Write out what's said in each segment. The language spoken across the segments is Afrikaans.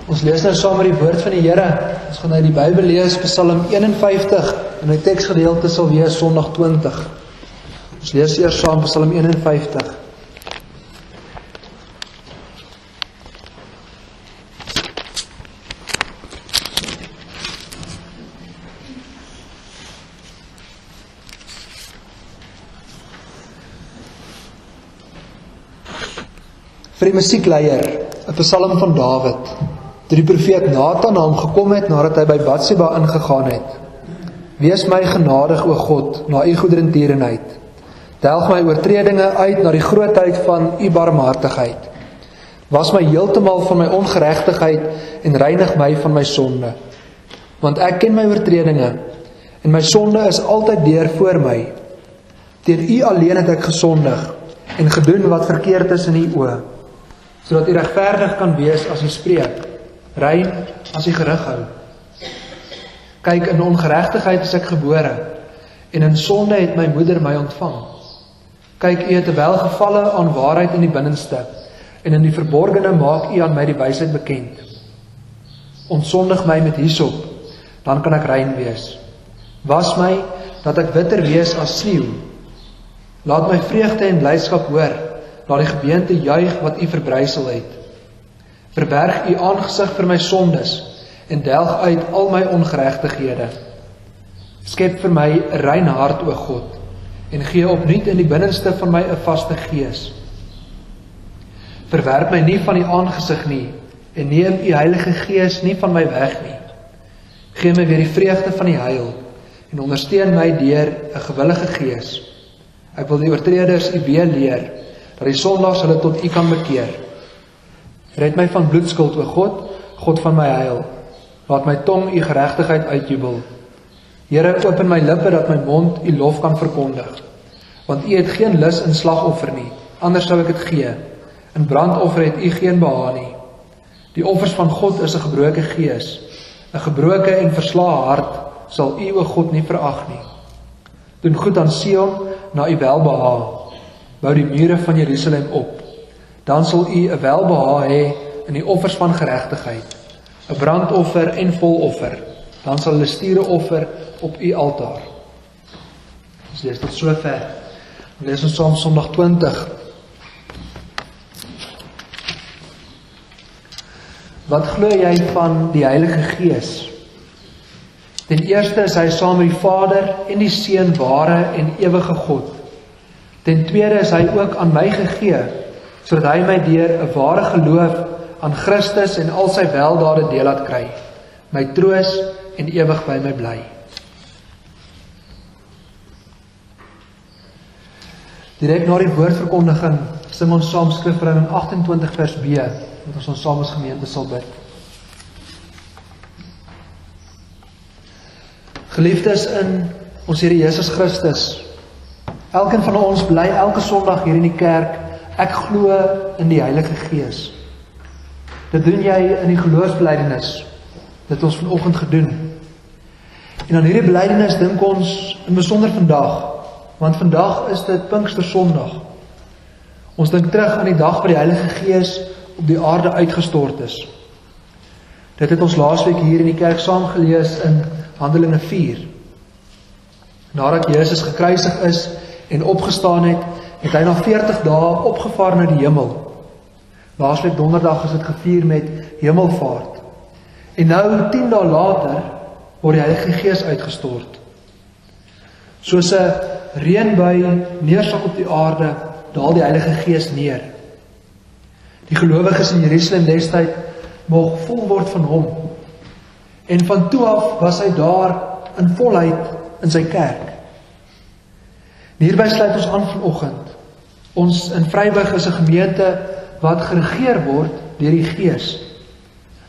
Ons lees nou saam met die woord van die Here. Ons gaan nou die Bybel lees, Psalm 51, en die teksgedeelte sal wees Sondag 20. Ons lees eers saam Psalm 51. Vir die musiekleier, 'n Psalm van Dawid. Toe die profeet Nathan na hom gekom het, nadat hy by Batseba ingegaan het. Wees my genadig, o God, na u goedertierenheid. Delg my oortredinge uit na die grootheid van u barmhartigheid. Was my heeltemal van my ongeregtigheid en reinig my van my sonde. Want ek ken my oortredinge, en my sonde is altyd deur voor my. Teen u alleen het ek gesondig, en gedoen wat verkeerd is in u oë, sodat u regverdig kan wees as u spreek, rein as u gerig hou. Kyk, in ongeregtigheid is ek gebore, en in sonde het my moeder my ontvang. Kyk, u het 'n welgevalle aan waarheid in die binnenste, en in die verborgene maak u aan my die wysheid bekend. Ontsondig my met hyssop, dan kan ek rein wees. Was my, dat ek witter wees as sneeu. Laat my vreugde en blydskap hoor, laat die gebeente juig wat u verbrysel het. Verberg u aangesig vir my sondes, en delg uit al my ongeregtighede. Skep vir my 'n rein hart, o God, en gee opnuut in die binnenste van my 'n vaste gees. Verwerp my nie van u aangesig nie, en neem u Heilige Gees nie van my weg nie. Gee my weer die vreugde van die heil, en ondersteun my deur 'n gewillige gees. Ek wil die oortreders u weer leer, dat die sondaars hulle tot u kan bekeer. Red my van bloedskuld, o God, God van my heil. Laat my tong u geregtigheid uitjubel. Here, open my lippe dat my mond u lof kan verkondig. Want u het geen lus in slagoffer nie, anders sou ek dit gee. In brandoffer het u geen behaag nie. Die offers van God is 'n gebroke gees. 'n gebroke en verslae hart sal u, o God, nie verag nie. Doen goed aan Sion na u welbehaag. Bou die mure van Jerusalem op. Dan sal u 'n welbehaag hê in die offers van geregtigheid, 'n brandoffer en voloffer. Dan sal hulle stiere offer op u altaar. Ons lees tot sover. Ons lees ons saam Sondag 20. Wat glo jy van die Heilige Gees? Ten eerste is hy saam met die Vader en die Seun ware en ewige God. Ten tweede is hy ook aan my gegee, sodat hy my deur 'n ware geloof aan Christus en al sy weldade deel laat kry, my troos en ewig by my bly. Direk na die woordverkondiging sing ons saam Skrifreading 28 vers B, wat ons saam as gemeente sal bid. Geliefdes in ons Here Jesus Christus, elkeen van ons bly elke Sondag hier in die kerk, ek glo in die Heilige Gees. Dit doen jy in die geloofsbelijdenis, dit ons vanoggend gedoen. En aan hierdie belijdenis dink ons in besonder vandag, want vandag is dit Pinkstersondag. Ons dink terug aan die dag waar die Heilige Gees op die aarde uitgestort is. Dit het ons laasweek hier in die kerk saam gelees in Handelinge 4. Nadat Jesus gekruisig is en opgestaan het, het hy na 40 dae opgevaar na die hemel. Laasweek donderdag is dit gevier met hemelvaart. En nou 10 dae later word die Heilige Gees uitgestort. Soos 'n reënbui neersak op die aarde, daal die Heilige Gees neer. Die gelowiges in Jerusalem destyd moog vol word van hom. En van toe af was hy daar in volheid in sy kerk. Hierby sluit ons aan vanoggend. Ons in Vryburg is 'n gemeente wat geregeer word deur die Gees.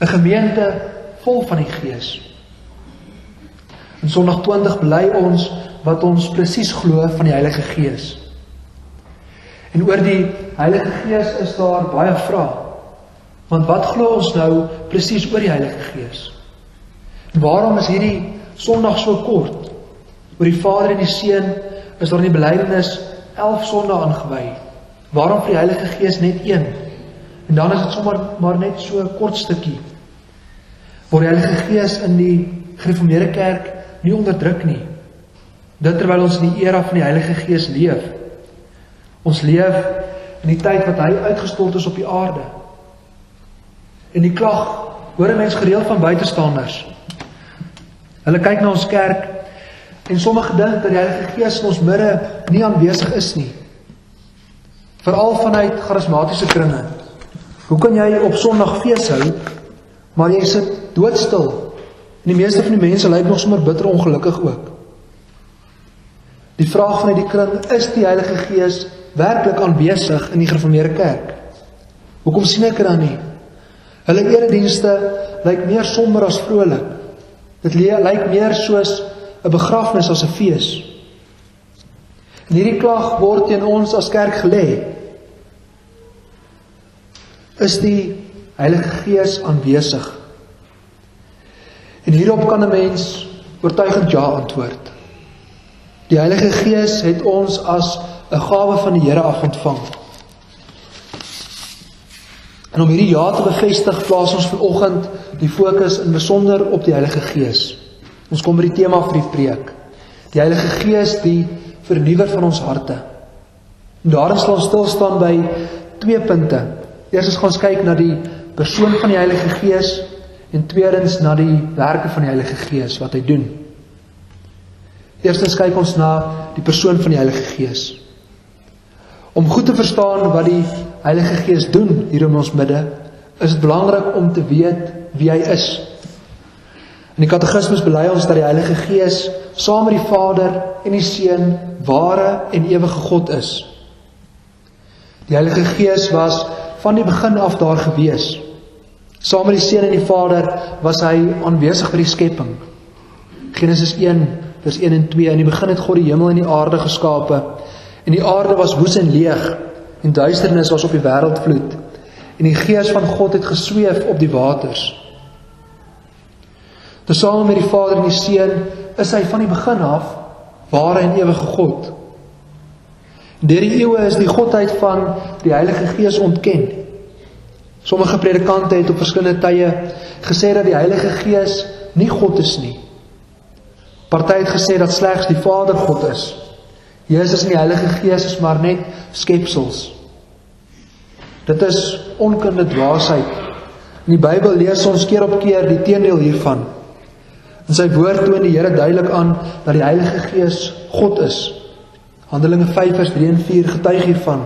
'n gemeente vol van die Gees. In Sondag 20 bely ons wat ons presies glo van die Heilige Gees. En oor die Heilige Gees is daar baie vrae. Want wat glo ons nou presies oor die Heilige Gees? En waarom is hierdie Sondag so kort? Oor die Vader en die Seun is daar in die belydenis 11 sonde aangewy. Waarom vir die Heilige Gees net 1? En dan is dit sommer maar net so 'n kort stukkie word die Heilige Gees in die gereformeerde kerk nie onderdruk nie. Dit terwyl ons in die era van die Heilige Gees leef. Ons leef in die tyd wat hy uitgestort is op die aarde. En die klag hoor 'n mens gereeld van buitestanders. Hulle kyk na ons kerk en sommige dink dat die Heilige Gees in ons midde nie aanwesig is nie. Veral vanuit charismatiese kringe. Hoe kan jy op Sondag fees hou, maar jy sit doodstil? En die meeste van die mense lyk nog sommer bitter ongelukkig ook. Die vraag vanuit die kring, is die Heilige Gees werklik aanwesig in die gereformeerde kerk? Hoekom sien ek dit dan nie? Hulle eredienste lyk meer somber as vrolik. Dit lyk meer soos 'n begrafnis as 'n fees. En hierdie klag word teen ons as kerk gelê. Is die Heilige Gees aanwesig? En hierop kan 'n mens oortuigend ja antwoord. Die Heilige Gees het ons as 'n gawe van die Here af ontvang. En om hierdie ja te bevestig, plaas ons vanoggend die fokus in besonder op die Heilige Gees. Ons kom by die tema vir die preek. Die Heilige Gees, die vernuwer van ons harte. En daarin sal ons stilstaan by 2 punte. Eerstens gaan ons kyk na die persoon van die Heilige Gees en tweedens na die werke van die Heilige Gees, wat hy doen. Eerstens kyk ons na die persoon van die Heilige Gees. Om goed te verstaan wat die Heilige Gees doen hier in ons midde, is dit belangrik om te weet wie hy is. In die katekismus bely ons dat die Heilige Gees saam met die Vader en die Seun ware en ewige God is. Die Heilige Gees was van die begin af daar gewees. Saam met die Seun en die Vader was hy aanwesig by die skepping. Genesis 1 vers 1 en 2, in die begin het God die hemel en die aarde geskape, en die aarde was woes en leeg, en duisternis was op die wêreldvloed, en die Gees van God het gesweef op die waters. Tesame met die Vader en die Seun is hy van die begin af ware en ewige God. Deur die eeue is die godheid van die Heilige Gees ontken. Sommige predikante het op verskillende tye gesê dat die Heilige Gees nie God is nie. Party het gesê dat slegs die Vader God is. Jesus en die Heilige Gees is maar net skepsels. Dit is onkunde dwaasheid. In die Bybel lees ons keer op keer die teendeel hiervan. In sy woord toon die Here duidelik aan dat die Heilige Gees God is. Handelinge 5 vers 3 en 4 getuig hiervan.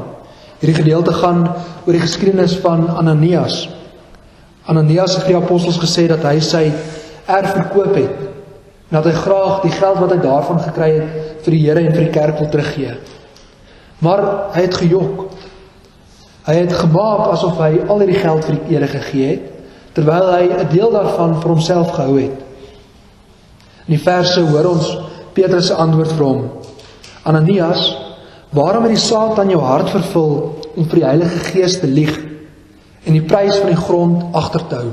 Hierdie gedeelte gaan oor die geskiedenis van Ananias. Ananias het vir die apostels gesê dat hy sy erf verkoop het, en dat hy graag die geld wat hy daarvan gekry het vir die Here en vir die kerk wil teruggee. Maar hy het gejok. Hy het gemaak asof hy al hierdie geld vir die Here gegee het, terwyl hy 'n deel daarvan vir homself gehou het. In die verse hoor ons Petrus se antwoord vir hom: Ananias, waarom het die Satan jou hart vervul om vir die Heilige Gees te lieg en die prys van die grond agter te hou?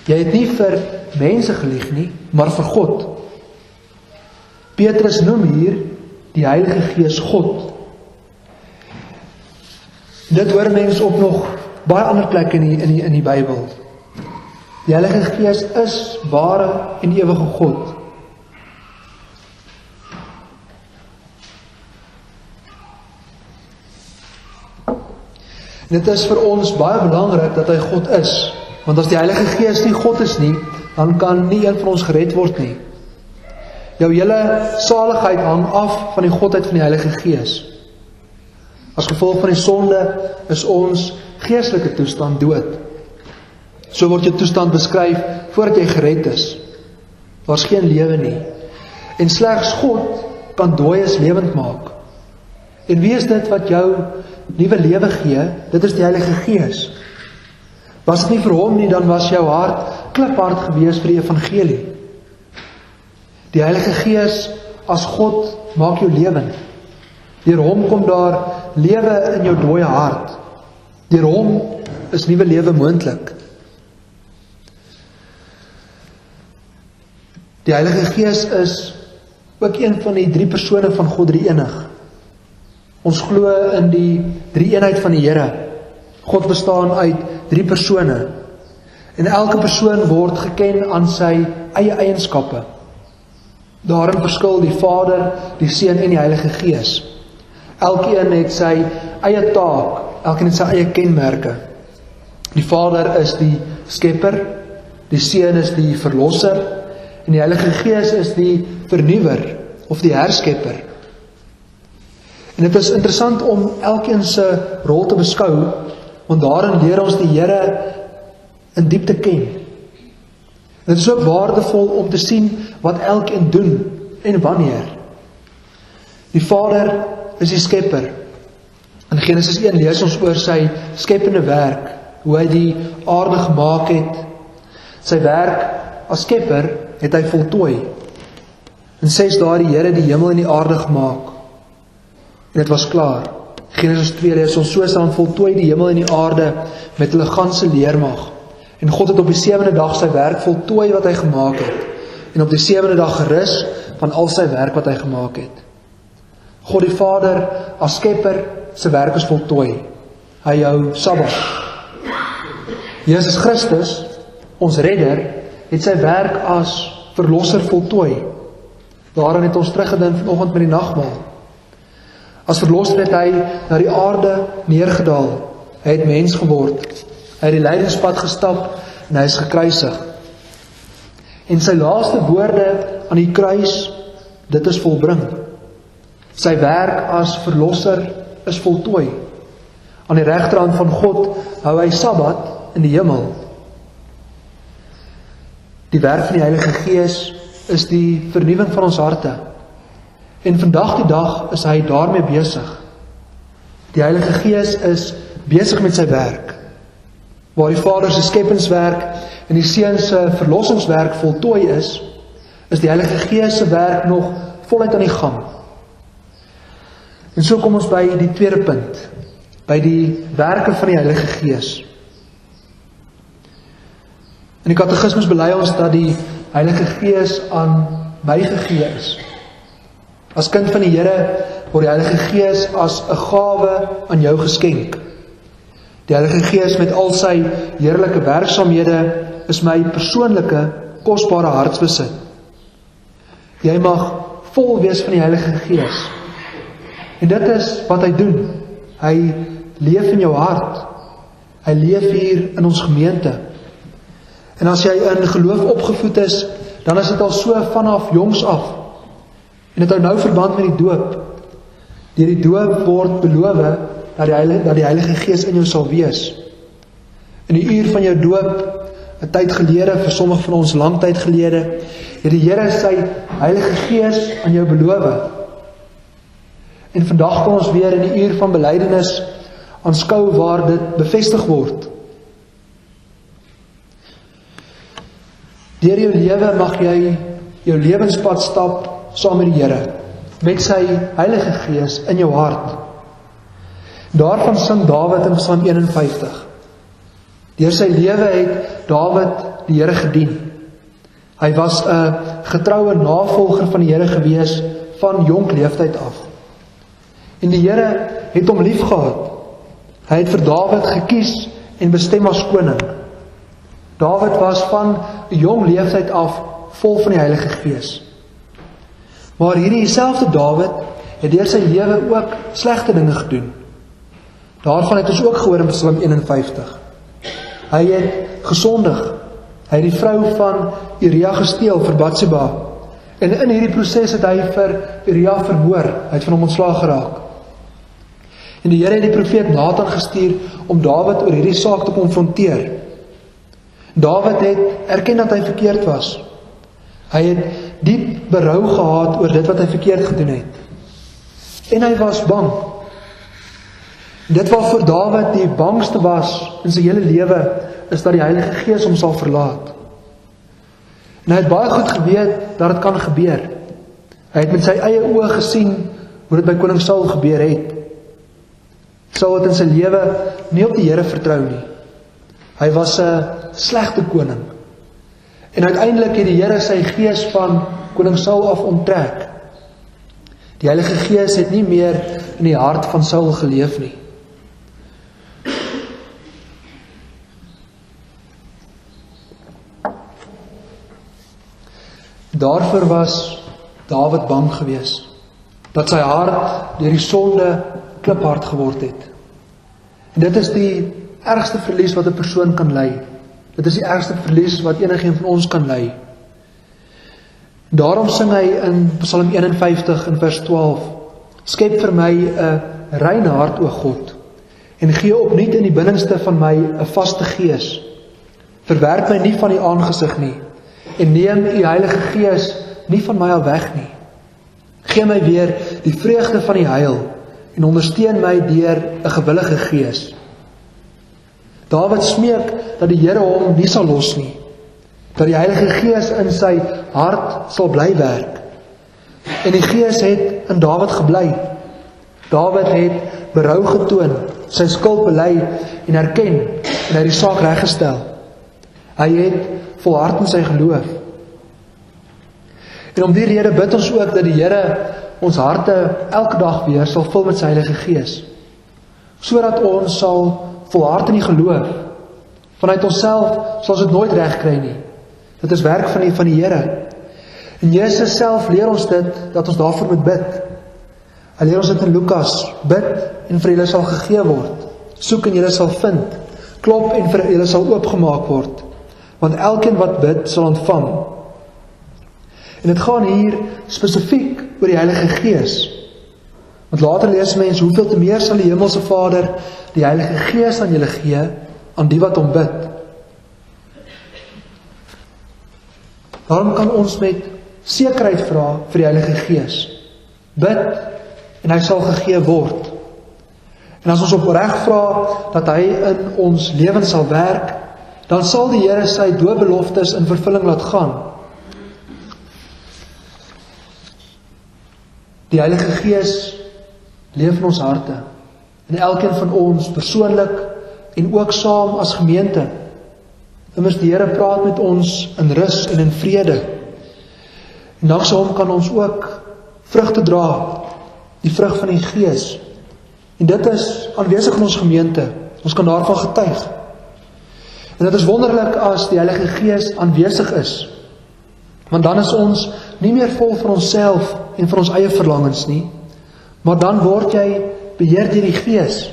Jy het nie vir mense gelieg nie, maar vir God. Petrus noem hier die Heilige Gees God. Dit hoor mense op nog baie ander plekke in die Bybel. Die Heilige Gees is ware en ewige God. Dit is vir ons baie belangrik dat hy God is, want as die Heilige Gees nie God is nie, dan kan nie een van ons gered word nie. Jou hele saligheid hang af van die godheid van die Heilige Gees. As gevolg van die sonde is ons geestelike toestand dood. So word jou toestand beskryf voordat jy gered is. Daar's geen lewe nie. En slegs God kan dooies lewend maak. En wie is dit wat jou nuwe lewe gee? Dit is die Heilige Gees. Was dit nie vir hom nie, dan was jou hart kliphard gewees vir die evangelie. Die Heilige Gees as God maak jou lewend. Deur hom kom daar lewe in jou dooie hart. Deur hom is nuwe lewe moontlik. Die Heilige Gees is ook een van die 3 persone van God drie-enig. Ons glo in die drie-eenheid van die Here. God bestaan uit 3 persone. En elke persoon word geken aan sy eie eienskappe. Daarin verskil die Vader, die Seun en die Heilige Gees. Elkeen het sy eie taak, elkeen het sy eie kenmerke. Die Vader is die skepper, die Seun is die verlosser, en die Heilige Gees is die vernuwer, of die herskepper. En dit is interessant om elkeen se rol te beskou, want daarin leer ons die Here in diepte ken. Dit is ook waardevol om te sien wat elkeen doen en wanneer. Die Vader is die skepper. In Genesis 1 lees ons oor sy skepende werk, hoe hy die aarde gemaak het. Sy werk as skepper het hy voltooi. In 6 dae het die Here die hemel en die aarde gemaak. En dit was klaar. Genesis 2 lees ons, so staan voltooi die hemel en die aarde met hulle ganse leermag. En God het op die 7de dag sy werk voltooi wat hy gemaak het. En op die 7de dag gerus van al sy werk wat hy gemaak het. God die Vader as skepper, sy werk is voltooi. Hy hou Sabbat. Jesus Christus, ons redder, het sy werk as verlosser voltooi. Daarin het ons teruggedink vanoggend met die nagmaal. As verlosser het hy na die aarde neergedaal. Hy het mens geword. Hy het die lydingspad gestap en hy is gekruisig. En sy laaste woorde aan die kruis, dit is volbring. Sy werk as verlosser is voltooi. Aan die regterhand van God hou hy Sabbat in die hemel. Die werk van die Heilige Gees is die vernuwing van ons harte. En vandag die dag is hy daarmee besig. Die Heilige Gees is besig met sy werk. Waar die Vader se skeppingswerk en die Seun se verlossingswerk voltooi is die Heilige Gees se werk nog voluit aan die gang. En so kom ons by die tweede punt, by die werke van die Heilige Gees. In die katekismus bely ons dat die Heilige Gees aan my gegee is. As kind van die Here word die Heilige Gees as 'n gawe aan jou geskenk. Die Heilige Gees met al sy heerlike werksaamhede is my persoonlike, kosbare hartsbesit. Jy mag vol wees van die Heilige Gees. En dit is wat hy doen. Hy leef in jou hart. Hy leef hier in ons gemeente. En as jy in geloof opgevoed is, dan is dit al so vanaf jongs af. En dit hou nou verband met die doop. Deur die doop word beloof dat die Heilige Gees in jou sal wees. In die uur van jou doop, 'n tyd gelede, vir sommige van ons lang tyd gelede, het die Here sy Heilige Gees aan jou beloof. En vandag kan ons weer in die uur van belydenis aanskou waar dit bevestig word. Deur jou lewe mag jy jou lewenspad stap saam met die Here, met sy Heilige Gees in jou hart. Daarvan sing Dawid in Psalm 51. Deur sy lewe het Dawid die Here gedien. Hy was 'n getroue navolger van die Here gewees van jonk leeftyd af. En die Here het hom lief gehad. Hy het vir Dawid gekies en bestem as koning. Dawid was van 'n jong leeftyd af vol van die Heilige Gees. Maar hierdie selfde Dawid het deur sy lewe ook slegte dinge gedoen. Daarvan het ons ook gehoor in Psalm 51. Hy het gesondig. Hy het die vrou van Uria gesteel vir Batseba. En in hierdie proses het hy vir Uria vermoor. Hy het van hom ontslaag geraak. En die Here het die profeet Nathan gestuur om Dawid oor hierdie saak te konfronteer. Dawid het erken dat hy verkeerd was. Hy het diep berou gehad oor dit wat hy verkeerd gedoen het. En hy was bang. Dit wat vir Dawid die bangste was in sy hele lewe, is dat die Heilige Gees hom sal verlaat. En hy het baie goed geweet dat dit kan gebeur. Hy het met sy eie oë gesien hoe dit by koning Saul gebeur het. Saul het in sy lewe nie op die Here vertrou nie. Hy was 'n slegte koning. En uiteindelik het die Here sy gees van koning Saul af onttrek. Die Heilige Gees het nie meer in die hart van Saul geleef nie. Daarvoor was Dawid bang gewees, dat sy hart deur die sonde kliphard geword het. En dit is die ergste verlies wat 'n persoon kan ly. Dit is die ergste verlies wat enigeen van ons kan ly. Daarom sing hy in Psalm 51 in vers 12, skep vir my 'n reine hart, o God, en gee opnuut in die binneste van my 'n vaste gees. Verwerp my nie van die aangesig nie, en neem u Heilige Gees nie van my al weg nie. Gee my weer die vreugde van die heil, en ondersteun my deur 'n gewillige gees. Dawid smeek dat die Here hom nie sal los nie, dat die Heilige Gees in sy hart sal bly werk. En die Gees het in Dawid gebly. Dawid het berou getoon, sy skuld bely en erken, en hy die saak reggestel. Hy het volhard in sy geloof. En om die rede bid ons ook dat die Here ons harte elke dag weer sal vul met sy Heilige Gees, sodat ons sal volhard in die geloof. Vanuit onsself sal ons dit nooit reg kry nie. Dit is werk van die Here. En Jesus self leer ons dit, dat ons daarvoor moet bid. Hy leer ons dit in Lukas, bid en vir julle sal gegee word, soek en julle sal vind, klop en vir julle sal oopgemaak word, want elkeen wat bid sal ontvang. En dit gaan hier spesifiek oor die Heilige Gees. Want later lees mens, hoeveel te meer sal die Hemelse Vader die Heilige Gees aan julle gee, aan die wat hom bid. Daarom kan ons met sekerheid vra vir die Heilige Gees. Bid en hy sal gegee word. En as ons opreg vra dat hy in ons lewens sal werk, dan sal die Here sy doopbeloftes in vervulling laat gaan. Die Heilige Gees leef in ons harte, en elkeen van ons persoonlik en ook saam as gemeente. Immers die Here praat met ons in rus en in vrede. En dankse hom kan ons ook vrugte dra, die vrug van die Gees. En dit is aanwesig in ons gemeente. Ons kan daarvan getuig. En dit is wonderlik as die Heilige Gees aanwesig is, want dan is ons nie meer vol van onsself en van ons eie verlangens nie, maar dan word jy beheer deur die Gees.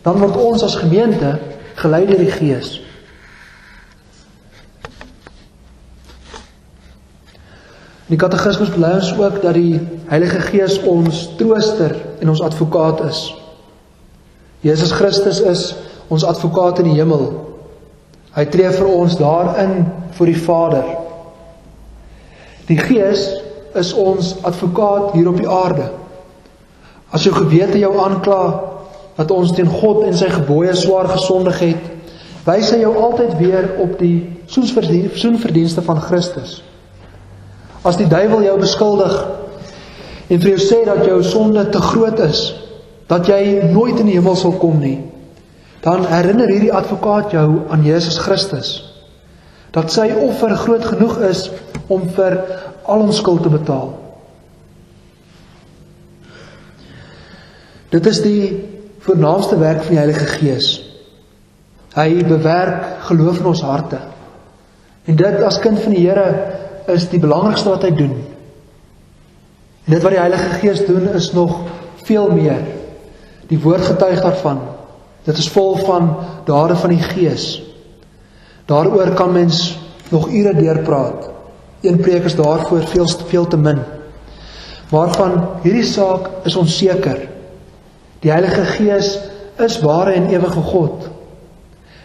Dan word ons as gemeente gelei deur die Gees. Die katekismus belei ons ook dat die Heilige Gees ons trooster en ons advokaat is. Jesus Christus is ons advokaat in die hemel. Hy tree vir ons daarin voor die Vader. Die Gees is ons advokaat hier op die aarde. As jou gewete jou aankla dat ons teen God en sy gebooie swaar gesondig het, wys hy jou altyd weer op die soenverdienste van Christus. As die duiwel jou beskuldig en vir jou sê dat jou sonde te groot is, dat jy nooit in die hemel sal kom nie, dan herinner hierdie advokaat jou aan Jesus Christus, dat sy offer groot genoeg is om vir al ons skuld te betaal. Dit is die voornaamste werk van die Heilige Gees. Hy bewerk geloof in ons harte. En dit as kind van die Here is die belangrikste wat hy doen. En dit wat die Heilige Gees doen is nog veel meer. Die woord getuig daarvan. Dit is vol van dade van die Gees. Daaroor kan mens nog ure deurpraat. Een preek is daarvoor veel te min. Maar van hierdie saak is ons seker. Die Heilige Gees is ware en ewige God.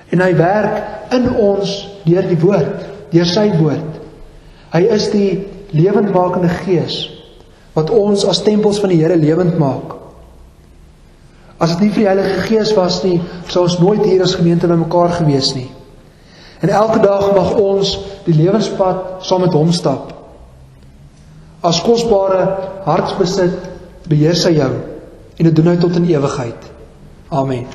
En hy werk in ons deur die woord, deur sy woord. Hy is die lewendmakende Gees, wat ons as tempels van die Here lewend maak. As dit nie vir die Heilige Gees was nie, sou ons nooit hier as gemeente by mekaar gewees nie. En elke dag mag ons die lewenspad saam met hom stap. As kosbare hartsbesit beheer sy jou, en dit doen hy tot in ewigheid. Amen.